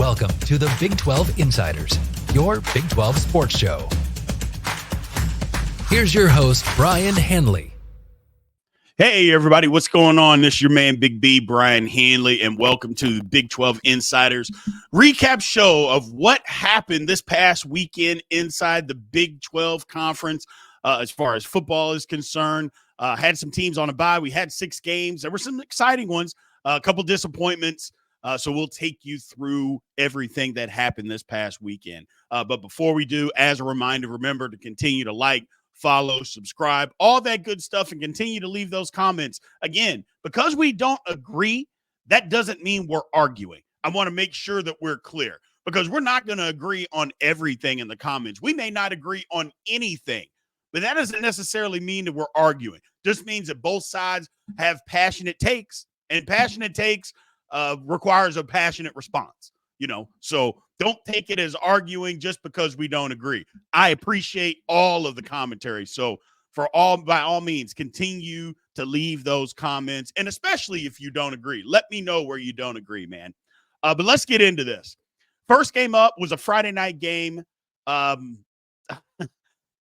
Welcome to the Big 12 Insiders, your Big 12 sports show. Here's your host, Brien Hanley. Hey, everybody, what's going on? This is your man, Big B, Brien Hanley, and welcome to the Big 12 Insiders recap show of what happened this past weekend inside the Big 12 Conference as far as football is concerned. Had some teams on a bye. We had 6 games. There were some exciting ones, a couple disappointments. So we'll take you through everything that happened this past weekend. But before we do, as a reminder, remember to continue to like, follow, subscribe, all that good stuff, and continue to leave those comments. Again, because we don't agree, that doesn't mean we're arguing. I want to make sure that we're clear because we're not going to agree on everything in the comments. We may not agree on anything, but that doesn't necessarily mean that we're arguing. Just means that both sides have passionate takes, and passionate takes requires a passionate response, so don't take it as arguing just because we don't agree. I appreciate all of the commentary. So by all means, continue to leave those comments. And especially if you don't agree, let me know where you don't agree, man. But let's get into this. First game up was a Friday night game. I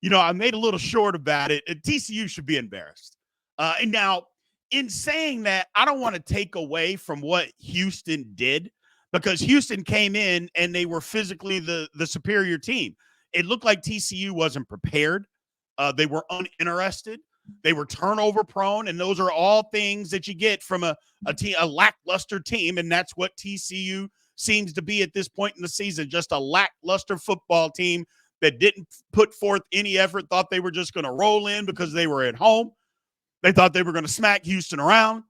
made a little short about it. TCU should be embarrassed. And now, in saying that, I don't want to take away from what Houston did, because Houston came in and they were physically the superior team. It looked like TCU wasn't prepared. They were uninterested. They were turnover prone, and those are all things that you get from a lackluster team, and that's what TCU seems to be at this point in the season, just a lackluster football team that didn't put forth any effort, thought they were just going to roll in because they were at home. They thought they were going to smack Houston around,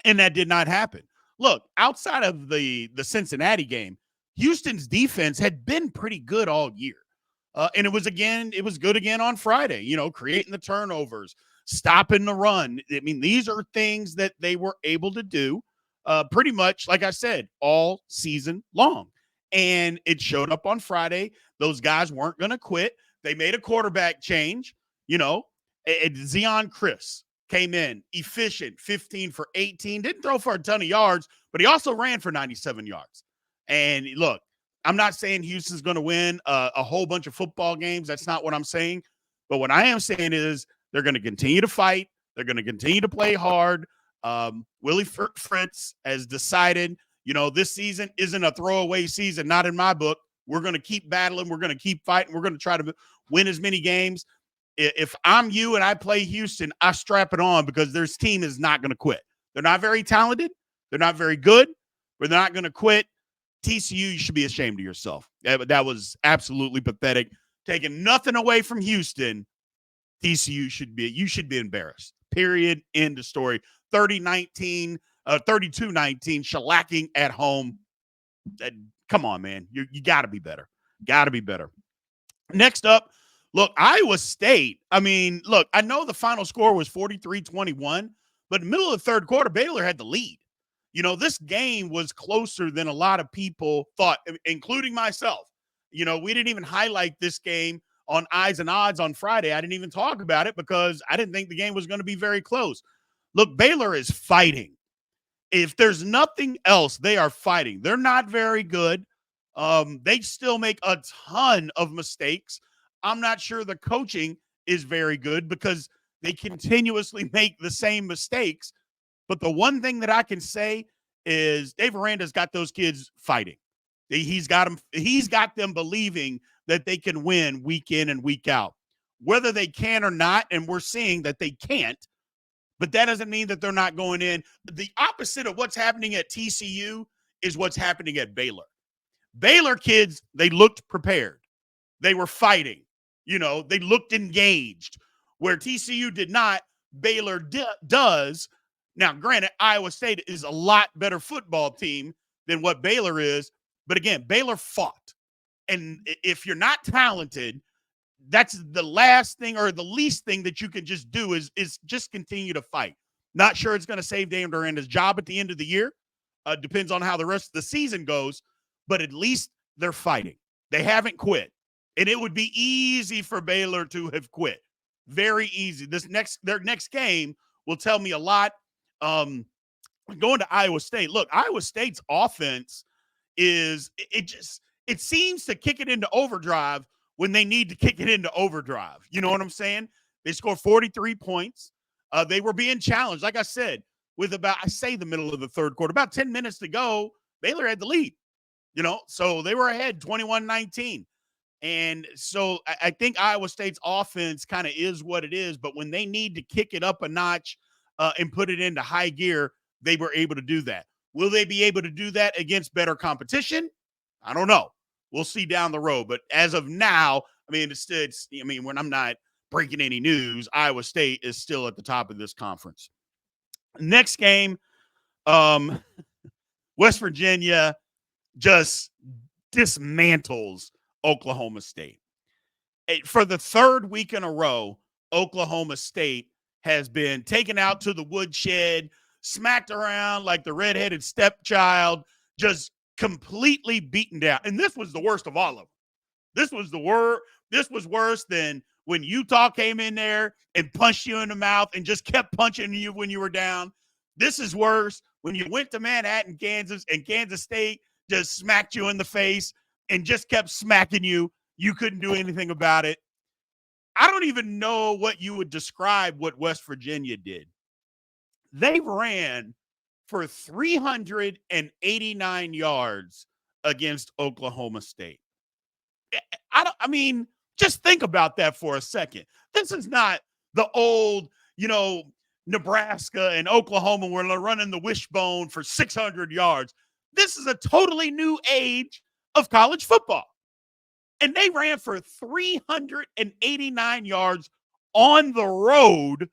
and that did not happen. Look, outside of the Cincinnati game, Houston's defense had been pretty good all year. And it was good again on Friday, creating the turnovers, stopping the run. I mean, these are things that they were able to do pretty much, like I said, all season long. And it showed up on Friday. Those guys weren't going to quit. They made a quarterback change, Zion Chris came in efficient, 15 for 18, didn't throw for a ton of yards, but he also ran for 97 yards. And look, I'm not saying Houston's going to win a whole bunch of football games. That's not what I'm saying. But what I am saying is they're going to continue to fight. They're going to continue to play hard. Willie Fritz has decided, this season isn't a throwaway season, not in my book. We're going to keep battling. We're going to keep fighting. We're going to try to win as many games. If I'm you and I play Houston, I strap it on because their team is not going to quit. They're not very talented. They're not very good, but they're not going to quit. TCU, you should be ashamed of yourself. That was absolutely pathetic. Taking nothing away from Houston, TCU should be embarrassed. Period. End of story. 32-19, shellacking at home. Come on, man. You got to be better. Got to be better. Next up, look, Iowa State. I know the final score was 43-21, but in the middle of the third quarter, Baylor had the lead. This game was closer than a lot of people thought, including myself. We didn't even highlight this game on Eyes and Odds on Friday. I didn't even talk about it because I didn't think the game was going to be very close. Look, Baylor is fighting. If there's nothing else, they are fighting. They're not very good. They still make a ton of mistakes. I'm not sure the coaching is very good because they continuously make the same mistakes. But the one thing that I can say is Dave Aranda's got those kids fighting. He's got them believing that they can win week in and week out. Whether they can or not, and we're seeing that they can't, but that doesn't mean that they're not going in. The opposite of what's happening at TCU is what's happening at Baylor. Baylor kids, they looked prepared. They were fighting. They looked engaged. Where TCU did not, Baylor does. Now, granted, Iowa State is a lot better football team than what Baylor is. But again, Baylor fought. And if you're not talented, that's the last thing or the least thing that you can just do is just continue to fight. Not sure it's going to save Dave Aranda's job at the end of the year. Depends on how the rest of the season goes. But at least they're fighting. They haven't quit. And it would be easy for Baylor to have quit. Very easy. Their next game will tell me a lot. Going to Iowa State. Look, Iowa State's offense is it seems to kick it into overdrive when they need to kick it into overdrive. You know what I'm saying? They scored 43 points. They were being challenged. Like I said, with the middle of the third quarter, about 10 minutes to go, Baylor had the lead, so they were ahead 21-19. And so I think Iowa State's offense kind of is what it is, but when they need to kick it up a notch and put it into high gear, they were able to do that. Will they be able to do that against better competition? I don't know. We'll see down the road. But as of now, when I'm not breaking any news, Iowa State is still at the top of this conference. Next game, West Virginia just dismantles Oklahoma State. For the third week in a row, Oklahoma State has been taken out to the woodshed, smacked around like the redheaded stepchild, just completely beaten down. And this was the worst of all of them. This was worse than when Utah came in there and punched you in the mouth and just kept punching you when you were down. This is worse when you went to Manhattan, Kansas, and Kansas State just smacked you in the face and just kept smacking you. You couldn't do anything about it. I don't even know what you would describe what West Virginia did. They ran for 389 yards against Oklahoma State. Just think about that for a second. This is not the old, Nebraska and Oklahoma where they're running the wishbone for 600 yards. This is a totally new age of college football. And they ran for 389 yards on the road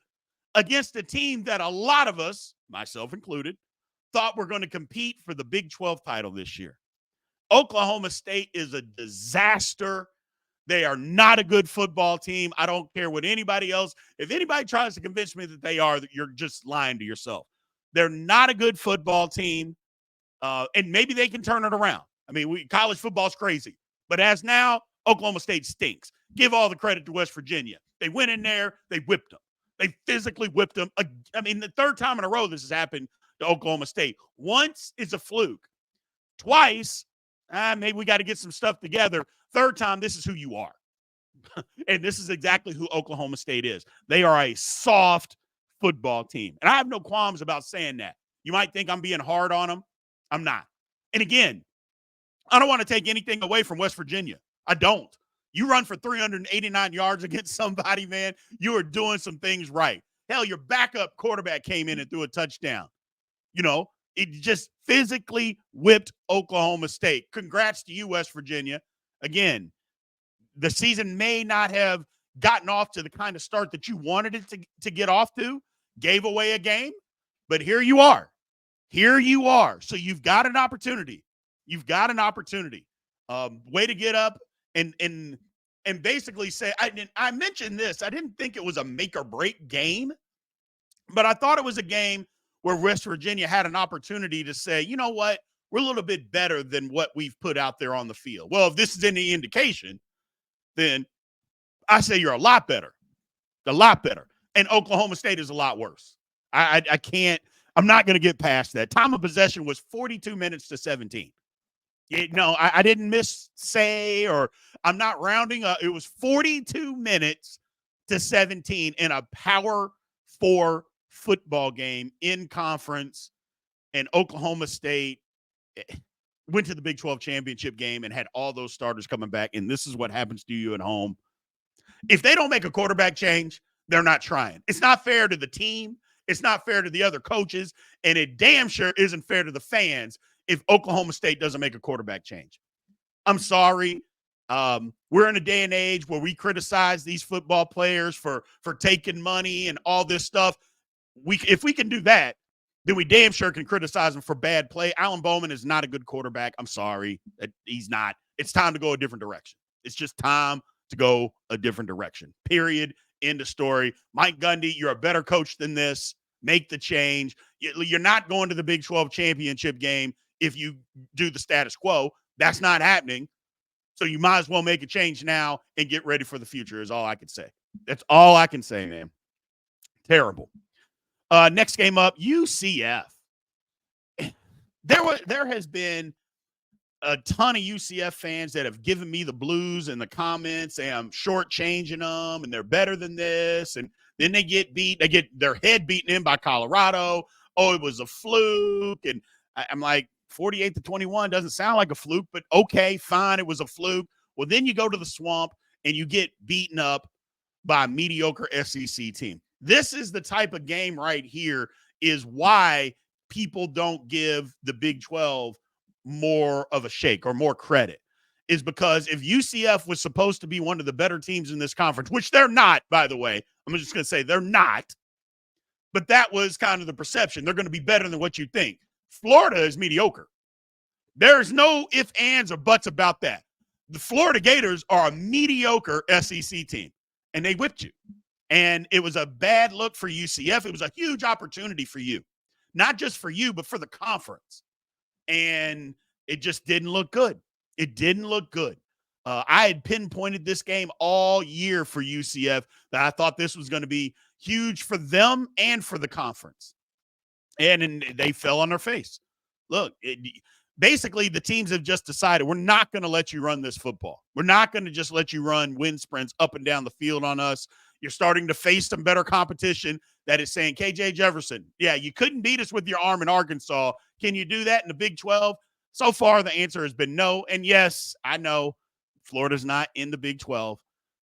against a team that a lot of us, myself included, thought were going to compete for the Big 12 title this year. Oklahoma State is a disaster. They are not a good football team. I don't care what anybody else. If anybody tries to convince me that they are, you're just lying to yourself. They're not a good football team. And maybe they can turn it around. College football's crazy. But as now, Oklahoma State stinks. Give all the credit to West Virginia. They went in there. They whipped them. They physically whipped them. The third time in a row this has happened to Oklahoma State. Once is a fluke. Twice, maybe we got to get some stuff together. Third time, this is who you are. And this is exactly who Oklahoma State is. They are a soft football team. And I have no qualms about saying that. You might think I'm being hard on them. I'm not. And again, I don't want to take anything away from West Virginia. I don't. You run for 389 yards against somebody, man, you are doing some things right. Hell, your backup quarterback came in and threw a touchdown. It just physically whipped Oklahoma State. Congrats to you, West Virginia. Again, the season may not have gotten off to the kind of start that you wanted it to get off to, gave away a game, but here you are. Here you are. So you've got an opportunity. Way to get up and basically say, I mentioned this. I didn't think it was a make or break game, but I thought it was a game where West Virginia had an opportunity to say, you know what, we're a little bit better than what we've put out there on the field. Well, if this is any indication, then I say you're a lot better. And Oklahoma State is a lot worse. I'm not going to get past that. Time of possession was 42 minutes to 17. I didn't say, or I'm not rounding up. It was 42 minutes to 17 in a Power 4 football game in conference, and Oklahoma State went to the Big 12 championship game and had all those starters coming back, and this is what happens to you at home. If they don't make a quarterback change, they're not trying. It's not fair to the team. It's not fair to the other coaches, and it damn sure isn't fair to the fans if Oklahoma State doesn't make a quarterback change. I'm sorry. We're in a day and age where we criticize these football players for taking money and all this stuff. If we can do that, then we damn sure can criticize him for bad play. Alan Bowman is not a good quarterback. I'm sorry. He's not. It's time to go a different direction. It's just time to go a different direction. Period. End of story. Mike Gundy, you're a better coach than this. Make the change. You're not going to the Big 12 championship game if you do the status quo. That's not happening. So you might as well make a change now and get ready for the future is all I can say. That's all I can say, man. Terrible. Next game up, UCF. There has been a ton of UCF fans that have given me the blues in the comments, and I'm shortchanging them, and they're better than this. And then they get beat. They get their head beaten in by Colorado. Oh, it was a fluke. And I'm like, 48-21 doesn't sound like a fluke, but okay, fine, it was a fluke. Well, then you go to the Swamp and you get beaten up by a mediocre SEC team. This is the type of game right here is why people don't give the Big 12 more of a shake or more credit, is because if UCF was supposed to be one of the better teams in this conference, which they're not, by the way, I'm just going to say they're not, but that was kind of the perception. They're going to be better than what you think. Florida is mediocre. There's no ifs, ands, or buts about that. The Florida Gators are a mediocre SEC team, and they whipped you. And it was a bad look for UCF. It was a huge opportunity for you, not just for you, but for the conference. And it just didn't look good. It didn't look good. I had pinpointed this game all year for UCF that I thought this was going to be huge for them and for the conference. And they fell on their face. Look, basically the teams have just decided we're not going to let you run this football. We're not going to just let you run wind sprints up and down the field on us. You're starting to face some better competition that is saying, KJ Jefferson, yeah, you couldn't beat us with your arm in Arkansas. Can you do that in the Big 12? So far, the answer has been no. And yes, I know Florida's not in the Big 12,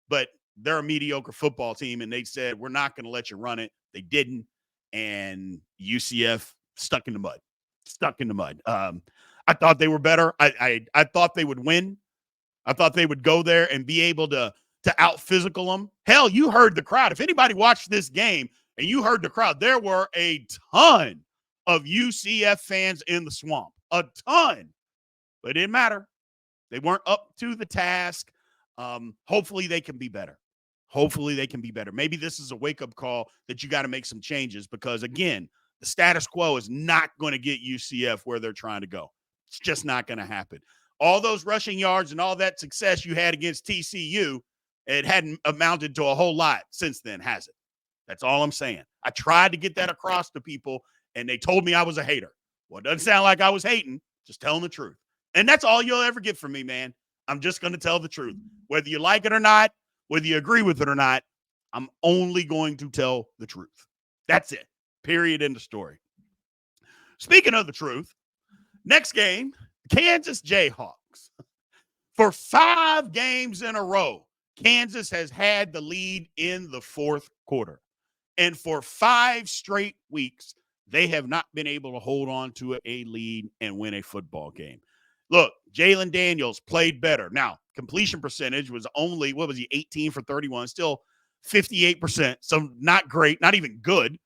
but they're a mediocre football team, and they said, we're not going to let you run it. They didn't, and UCF stuck in the mud. I thought they were better. I thought they would win. I thought they would go there and be able to out physical them. Hell, you heard the crowd. If anybody watched this game and you heard the crowd, there were a ton of UCF fans in the Swamp. A ton. But it didn't matter. They weren't up to the task. Hopefully they can be better. Maybe this is a wake-up call that you got to make some changes because, again, the status quo is not going to get UCF where they're trying to go. It's just not going to happen. All those rushing yards and all that success you had against TCU, it hadn't amounted to a whole lot since then, has it? That's all I'm saying. I tried to get that across to people, and they told me I was a hater. Well, it doesn't sound like I was hating, just telling the truth. And that's all you'll ever get from me, man. I'm just going to tell the truth. Whether you like it or not, whether you agree with it or not, I'm only going to tell the truth. That's it. Period. End of story. Speaking of the truth, next game, Kansas Jayhawks. For 5 games in a row, Kansas has had the lead in the fourth quarter. And for 5 straight weeks, they have not been able to hold on to a lead and win a football game. Look, Jalen Daniels played better. Now, completion percentage was only, 18 for 31, still 58%. So not great, not even good,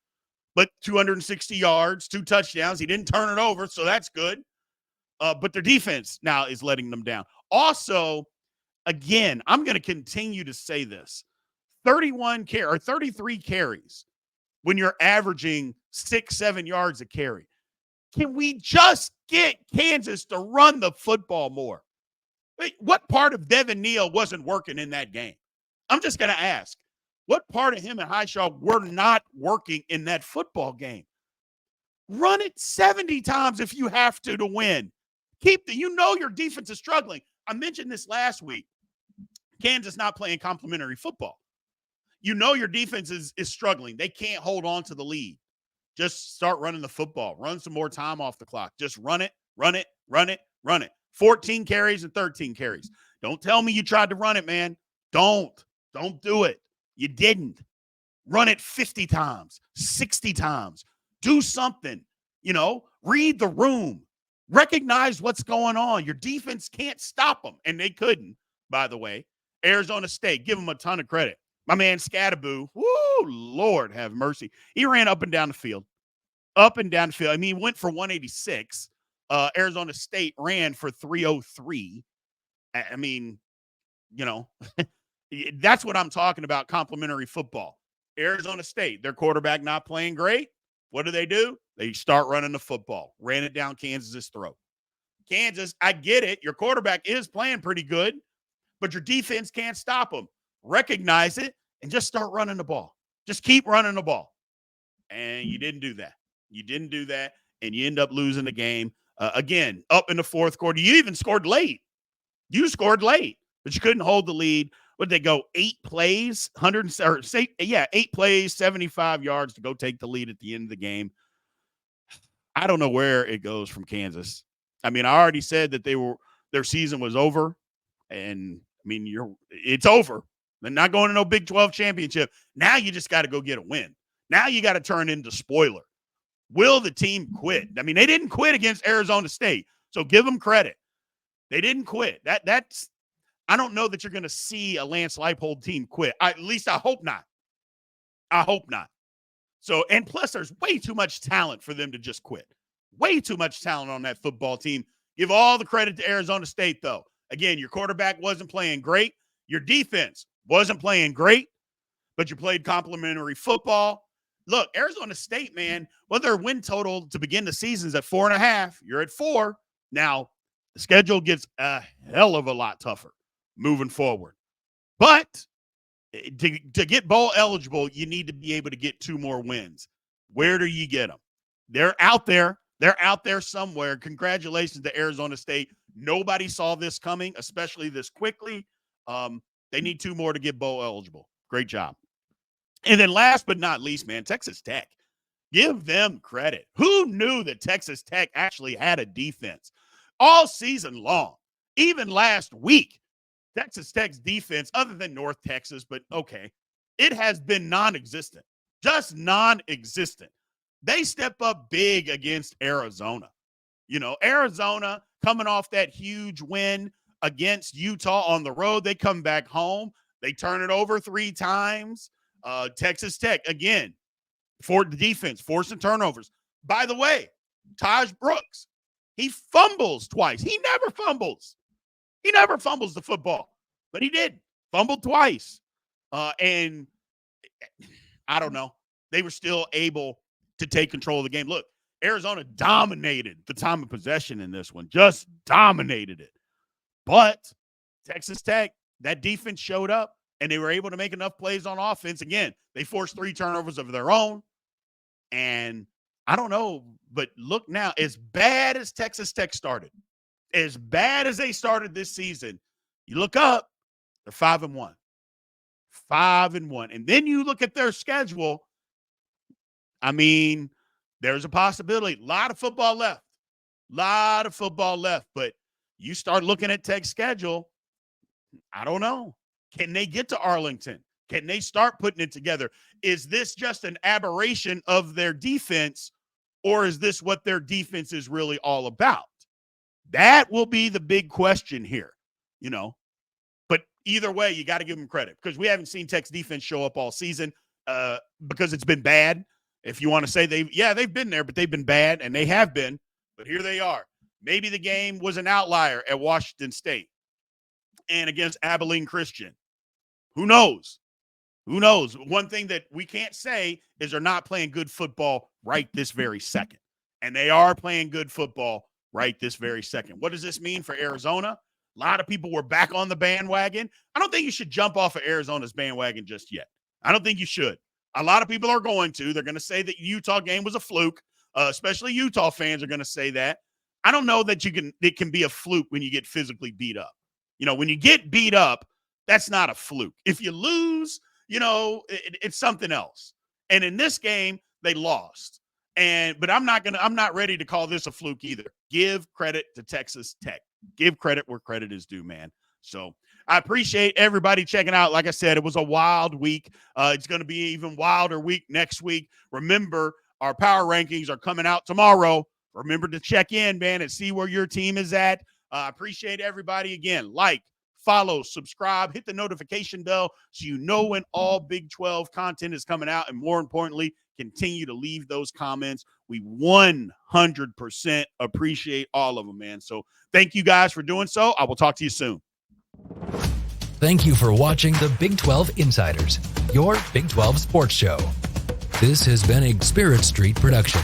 but 260 yards, 2 touchdowns. He didn't turn it over, so that's good. But their defense now is letting them down. Also, again, I'm going to continue to say this. 33 carries when you're averaging 6-7 yards a carry. Can we just get Kansas to run the football more? What part of Devin Neal wasn't working in that game? I'm just going to ask. What part of him and Highshaw were not working in that football game? Run it 70 times if you have to win. Your defense is struggling. I mentioned this last week. Kansas not playing complimentary football. Your defense is struggling. They can't hold on to the lead. Just start running the football. Run some more time off the clock. Just run it. 14 carries and 13 carries. Don't tell me you tried to run it, man. Don't do it. You didn't. Run it 50 times, 60 times. Do something. Read the room. Recognize what's going on. Your defense can't stop them. And they couldn't, by the way. Arizona State, give them a ton of credit. My man Scattaboo, Lord have mercy. He ran up and down the field. He went for 186. Arizona State ran for 303. That's what I'm talking about, complimentary football. Arizona State, their quarterback not playing great. What do? They start running the football. Ran it down Kansas's throat. Kansas, I get it. Your quarterback is playing pretty good, but your defense can't stop him. Recognize it and just start running the ball. Just keep running the ball. And you didn't do that. And you end up losing the game. Again, up in the fourth quarter. You even scored late. You scored late, but you couldn't hold the lead. What did they go? 8 plays, 8 plays, 75 yards to go take the lead at the end of the game. I don't know where it goes from Kansas. I mean, I already said that their season was over, and I mean, it's over. They're not going to no Big 12 championship. Now you just got to go get a win. Now you got to turn into spoiler. Will the team quit? I mean, they didn't quit against Arizona State, so give them credit. They didn't quit. That's I don't know that you're going to see a Lance Leipold team quit. At least I hope not. I hope not. So, and plus, there's way too much talent for them to just quit. Way too much talent on that football team. Give all the credit to Arizona State, though. Again, your quarterback wasn't playing great. Your defense wasn't playing great, but you played complimentary football. Look, Arizona State, man, well, their win total to begin the season is at 4.5. You're at 4. Now, the schedule gets a hell of a lot tougher moving forward. But to get bowl eligible, you need to be able to get 2 more wins. Where do you get them? They're out there. They're out there somewhere. Congratulations to Arizona State. Nobody saw this coming, especially this quickly. They need 2 more to get bowl eligible. Great job. And then last but not least, man, Texas Tech. Give them credit. Who knew that Texas Tech actually had a defense all season long? Even last week, Texas Tech's defense, other than North Texas, but okay, it has been non-existent. Just non-existent. They step up big against Arizona. You know, Arizona coming off that huge win against Utah on the road. They come back home. They turn it over 3 times. Texas Tech, again, for the defense, forcing turnovers. By the way, Taj Brooks, he fumbles twice. He never fumbles. He never fumbles the football, but he did. Fumbled twice. And I don't know. They were still able to take control of the game. Look, Arizona dominated the time of possession in this one. Just dominated it. But Texas Tech, that defense showed up, and they were able to make enough plays on offense. Again, they forced 3 turnovers of their own. And I don't know, but look now, as bad as Texas Tech started, as bad as they started this season, you look up, they're 5-1. 5-1. And then you look at their schedule. I mean, there's a possibility. A lot of football left. But you start looking at Tech's schedule, I don't know. Can they get to Arlington? Can they start putting it together? Is this just an aberration of their defense, or is this what their defense is really all about? That will be the big question here, you know. But either way, you got to give them credit because we haven't seen Tech's defense show up all season because it's been bad. If you want to say they've been there, but they've been bad, and they have been. But here they are. Maybe the game was an outlier at Washington State and against Abilene Christian. Who knows? Who knows? One thing that we can't say is they're not playing good football right this very second. And they are playing good football right this very second. What does this mean for Arizona? A lot of people were back on the bandwagon. I don't think you should jump off of Arizona's bandwagon just yet. I don't think you should. A lot of people are going to. They're going to say that Utah game was a fluke. Especially Utah fans are going to say that. I don't know that it can be a fluke when you get physically beat up. You know, when you get beat up, that's not a fluke. If you lose, you know, it's something else. And in this game, they lost. But I'm not ready to call this a fluke either. Give credit to Texas Tech. Give credit where credit is due, man. So I appreciate everybody checking out. Like I said, it was a wild week. It's going to be an even wilder week next week. Remember, our power rankings are coming out tomorrow. Remember to check in, man, and see where your team is at. I appreciate everybody. Again, like, follow, subscribe, hit the notification bell so you know when all Big 12 content is coming out. And more importantly, continue to leave those comments. We 100% appreciate all of them, man. So thank you guys for doing so. I will talk to you soon. Thank you for watching the Big 12 Insiders, your Big 12 sports show. This has been a Spirit Street production.